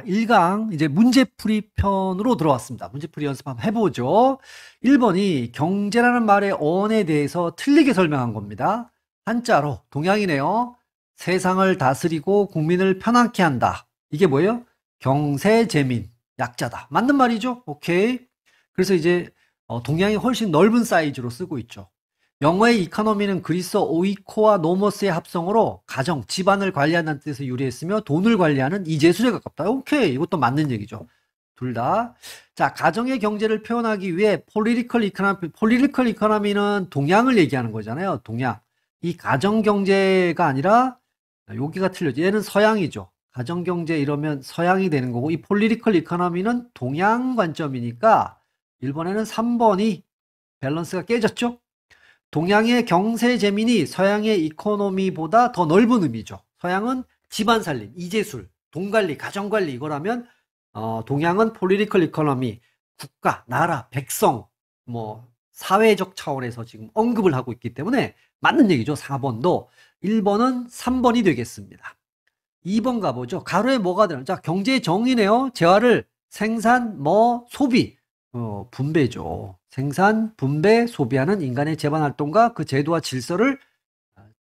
1강 이제 문제풀이 편으로 들어왔습니다. 문제풀이 연습 한번 해보죠. 1번이 경제라는 말의 어원에 대해서 틀리게 설명한 겁니다. 한자로 동양이네요. 세상을 다스리고 국민을 편안케 한다. 이게 뭐예요? 경세재민, 약자다. 맞는 말이죠? 오케이. 그래서 이제 동양이 훨씬 넓은 사이즈로 쓰고 있죠. 영어의 이코노미는 그리스 오이코와 노모스의 합성어로 가정, 집안을 관리한다는 뜻에서 유래했으며 돈을 관리하는 이재술에 가깝다. 오케이. 이것도 맞는 얘기죠. 둘 다. 자, 가정의 경제를 표현하기 위해 폴리티컬 이코노미는 동양을 얘기하는 거잖아요. 동양. 이 가정 경제가 아니라 여기가 틀려져. 얘는 서양이죠. 가정 경제 이러면 서양이 되는 거고 이 폴리티컬 이코노미는 동양 관점이니까 1번에는 3번이 밸런스가 깨졌죠. 동양의 경세 재민이 서양의 이코노미보다 더 넓은 의미죠. 서양은 집안 살림, 이재술, 돈 관리, 가정 관리 이거라면 동양은 폴리티컬 이코노미, 국가, 나라, 백성, 뭐 사회적 차원에서 지금 언급을 하고 있기 때문에 맞는 얘기죠. 4번도 1번은 3번이 되겠습니다. 2번 가보죠. 가로에 뭐가 되나? 자, 경제의 정의네요. 재화를 생산, 소비. 분배죠. 생산, 분배, 소비하는 인간의 재반 활동과 그 제도와 질서를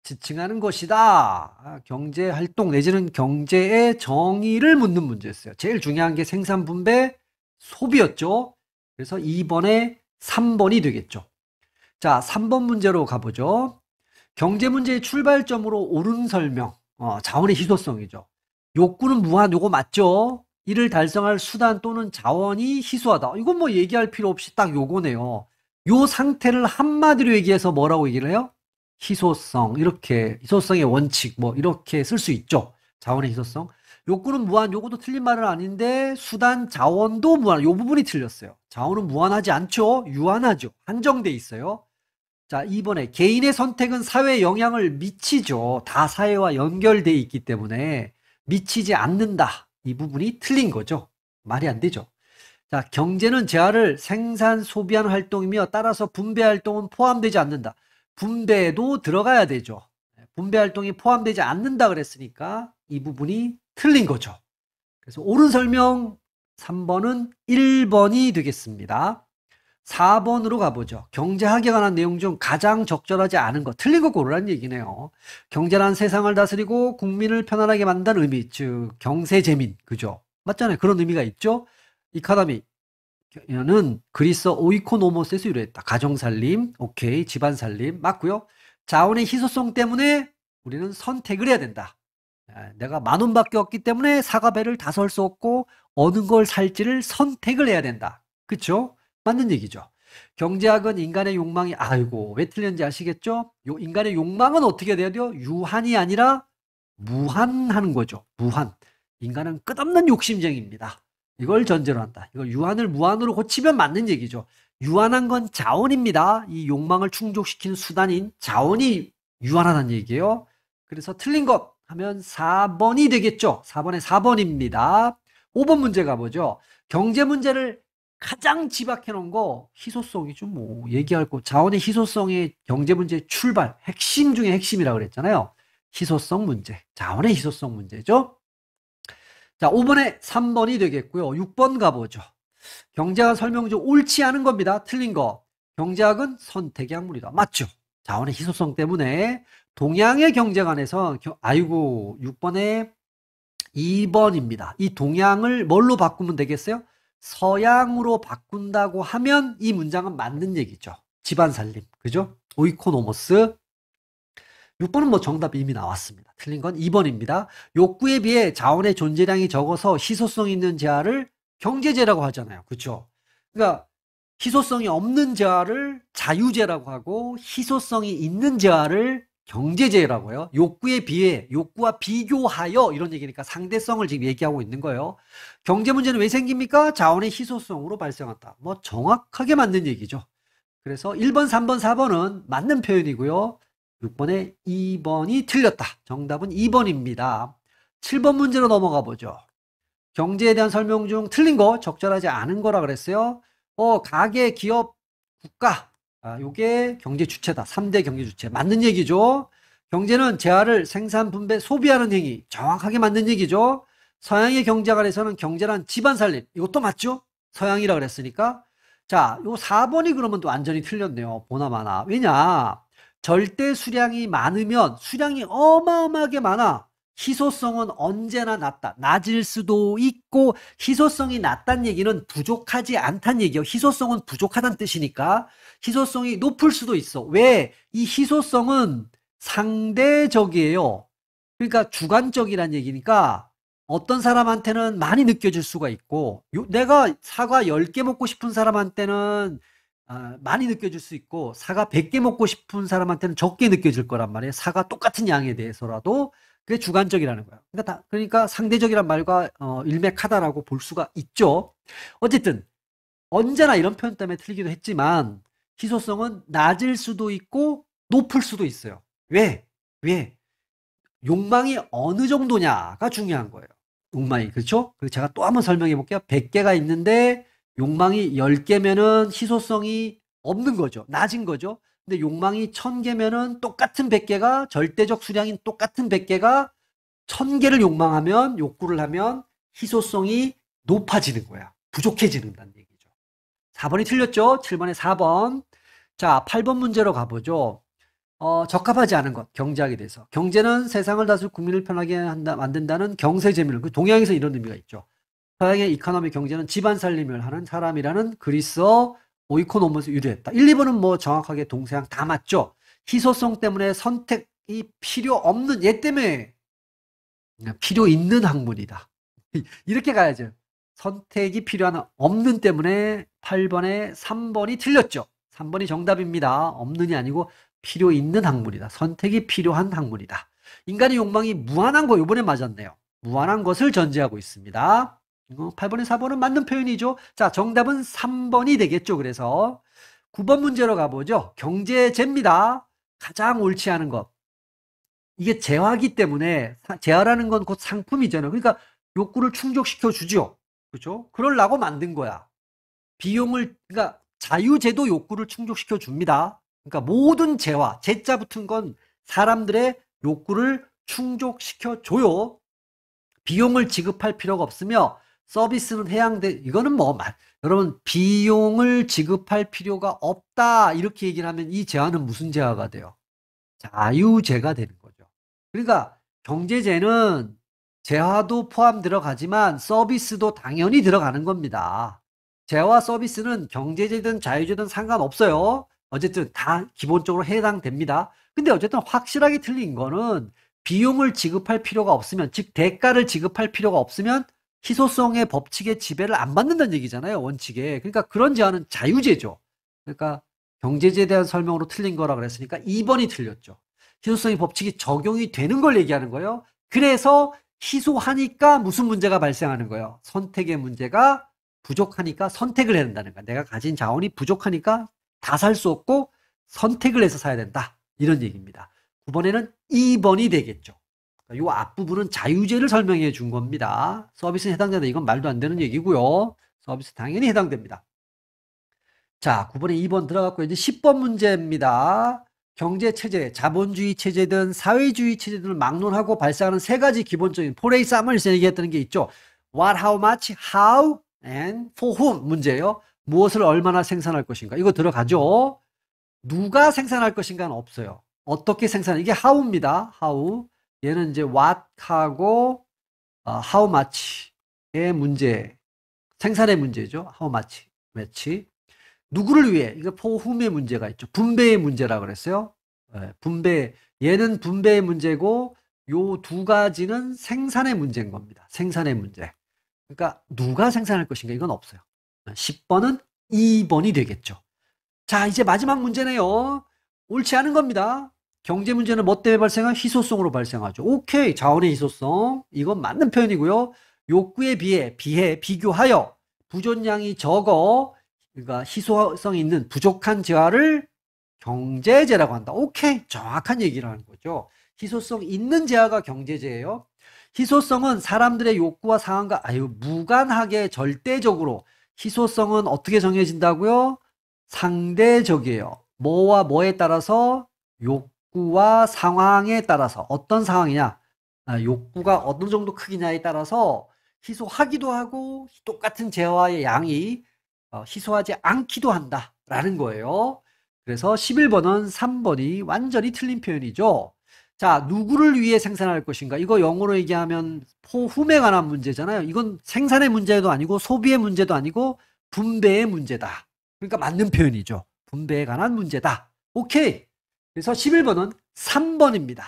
지칭하는 것이다. 경제 활동 내지는 경제의 정의를 묻는 문제였어요. 제일 중요한 게 생산, 분배, 소비였죠. 그래서 2번에 3번이 되겠죠. 자, 3번 문제로 가보죠. 경제 문제의 출발점으로 옳은 설명. 자원의 희소성이죠. 욕구는 무한, 요거 맞죠? 이를 달성할 수단 또는 자원이 희소하다. 이건 뭐 얘기할 필요 없이 딱 요거네요. 요 상태를 한마디로 얘기해서 뭐라고 얘기를 해요? 희소성. 이렇게 희소성의 원칙 뭐 이렇게 쓸 수 있죠. 자원의 희소성. 욕구는 무한. 요것도 틀린 말은 아닌데 수단 자원도 무한. 요 부분이 틀렸어요. 자원은 무한하지 않죠. 유한하죠. 한정돼 있어요. 자, 2번에 개인의 선택은 사회에 영향을 미치죠. 다 사회와 연결돼 있기 때문에 미치지 않는다. 이 부분이 틀린 거죠. 말이 안 되죠. 자, 경제는 재화를 생산, 소비하는 활동이며 따라서 분배 활동은 포함되지 않는다. 분배도 들어가야 되죠. 분배 활동이 포함되지 않는다 그랬으니까 이 부분이 틀린 거죠. 그래서 옳은 설명 3번은 1번이 되겠습니다. 4번으로 가보죠. 경제학에 관한 내용 중 가장 적절하지 않은 것, 틀린 거 고르라는 얘기네요. 경제란 세상을 다스리고 국민을 편안하게 만드는 의미, 즉 경세재민, 그죠? 맞잖아요. 그런 의미가 있죠. 이카노미는 그리스 오이코노모스에서 유래했다. 가정살림, 오케이, 집안살림, 맞고요. 자원의 희소성 때문에 우리는 선택을 해야 된다. 내가 10,000원밖에 없기 때문에 사과배를 다 살 수 없고 어느 걸 살지를 선택을 해야 된다. 그쵸? 맞는 얘기죠. 경제학은 인간의 욕망이 아이고 왜 틀렸는지 아시겠죠? 인간의 욕망은 어떻게 돼야 돼요? 유한이 아니라 무한하는 거죠. 무한. 인간은 끝없는 욕심쟁이입니다. 이걸 전제로 한다. 이걸 유한을 무한으로 고치면 맞는 얘기죠. 유한한 건 자원입니다. 이 욕망을 충족시키는 수단인 자원이 유한하다는 얘기예요. 그래서 틀린 것 하면 4번이 되겠죠. 4번에 4번입니다. 5번 문제 가보죠. 경제 문제를 가장 집약해 놓은 거 희소성이죠. 뭐 얘기할 거 자원의 희소성의 경제 문제의 출발 핵심 중에 핵심이라고 그랬잖아요. 희소성 문제, 자원의 희소성 문제죠. 자, 5번에 3번이 되겠고요. 6번 가보죠. 경제학 설명 중 옳지 않은 겁니다. 틀린 거. 경제학은 선택의 학문이다. 맞죠? 자원의 희소성 때문에 동양의 경제관에서 아이고 6번에 2번입니다. 이 동양을 뭘로 바꾸면 되겠어요? 서양으로 바꾼다고 하면 이 문장은 맞는 얘기죠. 집안 살림. 그죠? 오이코노모스. 6번은 뭐 정답이 이미 나왔습니다. 틀린 건 2번입니다. 욕구에 비해 자원의 존재량이 적어서 희소성 있는 재화를 경제재라고 하잖아요. 그렇죠? 그러니까 희소성이 없는 재화를 자유재라고 하고 희소성이 있는 재화를 경제재라고 해요. 욕구에 비해, 욕구와 비교하여 이런 얘기니까 상대성을 지금 얘기하고 있는 거예요. 경제 문제는 왜 생깁니까? 자원의 희소성으로 발생한다. 뭐 정확하게 맞는 얘기죠. 그래서 1번, 3번, 4번은 맞는 표현이고요. 6번에 2번이 틀렸다. 정답은 2번입니다. 7번 문제로 넘어가 보죠. 경제에 대한 설명 중 틀린 거, 적절하지 않은 거라 그랬어요. 가계, 기업, 국가. 요게 경제 주체다. 3대 경제 주체. 맞는 얘기죠. 경제는 재화를 생산, 분배, 소비하는 행위. 정확하게 맞는 얘기죠. 서양의 경제관에서는 경제란 집안 살림. 이것도 맞죠? 서양이라 그랬으니까. 자, 요 4번이 그러면 또 완전히 틀렸네요. 보나마나. 왜냐? 절대 수량이 많으면 수량이 어마어마하게 많아. 희소성은 언제나 낮다. 낮을 수도 있고 희소성이 낮다는 얘기는 부족하지 않다는 얘기예요. 희소성은 부족하다는 뜻이니까 희소성이 높을 수도 있어. 왜? 이 희소성은 상대적이에요. 그러니까 주관적이란 얘기니까 어떤 사람한테는 많이 느껴질 수가 있고 내가 사과 10개 먹고 싶은 사람한테는 많이 느껴질 수 있고 사과 100개 먹고 싶은 사람한테는 적게 느껴질 거란 말이에요. 사과 똑같은 양에 대해서라도 그게 주관적이라는 거예요. 그러니까 상대적이란 말과 일맥하다라고 볼 수가 있죠. 어쨌든 언제나 이런 표현 때문에 틀리기도 했지만 희소성은 낮을 수도 있고 높을 수도 있어요. 왜? 왜? 욕망이 어느 정도냐가 중요한 거예요. 욕망이. 그렇죠? 그리고 제가 또 한번 설명해 볼게요. 100개가 있는데 욕망이 10개면은 희소성이 없는 거죠. 낮은 거죠. 근데 욕망이 1000개면은 똑같은 100개가 절대적 수량인 똑같은 100개가 1000개를 욕망하면 욕구를 하면 희소성이 높아지는 거야. 부족해지는다는 얘기죠. 4번이 틀렸죠? 7번에 4번. 자, 8번 문제로 가보죠. 적합하지 않은 것, 경제학에 대해서. 경제는 세상을 다스리고 국민을 편하게 만든다는 경세 재민을, 그 동양에서 이런 의미가 있죠. 서양의 이코노미 경제는 집안 살림을 하는 사람이라는 그리스어 오이코노모스 유래했다. 1, 2번은 뭐 정확하게 동서양 다 맞죠. 희소성 때문에 선택이 필요 없는, 얘 때문에 필요 있는 학문이다. 이렇게 가야죠. 선택이 필요한 없는 때문에 8번에 3번이 틀렸죠. 3번이 정답입니다. 없는이 아니고 필요 있는 학문이다. 선택이 필요한 학문이다. 인간의 욕망이 무한한 거 이번에 맞았네요. 무한한 것을 전제하고 있습니다. 8번에 4번은 맞는 표현이죠. 자, 정답은 3번이 되겠죠. 그래서 9번 문제로 가보죠. 경제재입니다. 가장 옳지 않은 것. 이게 재화기 때문에 재화라는 건 곧 상품이잖아요. 그러니까 욕구를 충족시켜 주죠. 그렇죠? 그러려고 만든 거야. 그러니까 자유제도 욕구를 충족시켜 줍니다. 그러니까 모든 재화, 제자 붙은 건 사람들의 욕구를 충족시켜 줘요. 비용을 지급할 필요가 없으며 서비스는 이거는 뭐 여러분 비용을 지급할 필요가 없다 이렇게 얘기를 하면 이 재화는 무슨 재화가 돼요? 자유재가 되는 거죠. 그러니까 경제재는 재화도 포함 들어가지만 서비스도 당연히 들어가는 겁니다. 재화 서비스는 경제재든 자유재든 상관없어요. 어쨌든 다 기본적으로 해당됩니다. 근데 어쨌든 확실하게 틀린 거는 비용을 지급할 필요가 없으면, 즉 대가를 지급할 필요가 없으면 희소성의 법칙에 지배를 안 받는다는 얘기잖아요. 원칙에. 그러니까 그런 제한은 자유제죠. 그러니까 경제제에 대한 설명으로 틀린 거라 그랬으니까 2번이 틀렸죠. 희소성의 법칙이 적용이 되는 걸 얘기하는 거예요. 그래서 희소하니까 무슨 문제가 발생하는 거예요? 선택의 문제가 부족하니까 선택을 해야 된다는 거야. 내가 가진 자원이 부족하니까 다 살 수 없고 선택을 해서 사야 된다. 이런 얘기입니다. 9번에는 2번이 되겠죠. 이 앞부분은 자유제를 설명해 준 겁니다. 서비스에 해당된다. 이건 말도 안 되는 얘기고요. 서비스 당연히 해당됩니다. 자, 9번에 2번 들어갔고 이제 10번 문제입니다. 경제체제, 자본주의 체제든 사회주의 체제들을 막론하고 발생하는 세 가지 기본적인 포레이 사머리에서 얘기했던 게 있죠. What, how much, how, and for whom 문제예요. 무엇을 얼마나 생산할 것인가. 이거 들어가죠. 누가 생산할 것인가는 없어요. 어떻게 이게 how입니다. how. 얘는 이제 what하고 how much의 문제, 생산의 문제죠. how much. 누구를 위해? 이거 for whom의 문제가 있죠. 분배의 문제라 그랬어요. 분배. 얘는 분배의 문제고 요 두 가지는 생산의 문제인 겁니다. 생산의 문제. 그러니까 누가 생산할 것인가 이건 없어요. 10번은 2번이 되겠죠. 자, 이제 마지막 문제네요. 옳지 않은 겁니다. 경제 문제는 뭐 때문에 발생한? 희소성으로 발생하죠. 오케이. 자원의 희소성. 이건 맞는 표현이고요. 욕구에 비교하여 부존량이 적어, 그러니까 희소성이 있는 부족한 재화를 경제재라고 한다. 오케이. 정확한 얘기를 하는 거죠. 희소성 있는 재화가 경제재예요. 희소성은 사람들의 욕구와 상황과 무관하게 절대적으로 희소성은 어떻게 정해진다고요? 상대적이에요. 뭐와 뭐에 따라서? 욕구와 상황에 따라서. 어떤 상황이냐? 욕구가 어느 정도 크기냐에 따라서 희소하기도 하고 똑같은 재화의 양이 희소하지 않기도 한다라는 거예요. 그래서 11번은 3번이 완전히 틀린 표현이죠. 자, 누구를 위해 생산할 것인가? 이거 영어로 얘기하면 포훔에 관한 문제잖아요. 이건 생산의 문제도 아니고 소비의 문제도 아니고 분배의 문제다. 그러니까 맞는 표현이죠. 분배에 관한 문제다. 오케이. 그래서 11번은 3번입니다.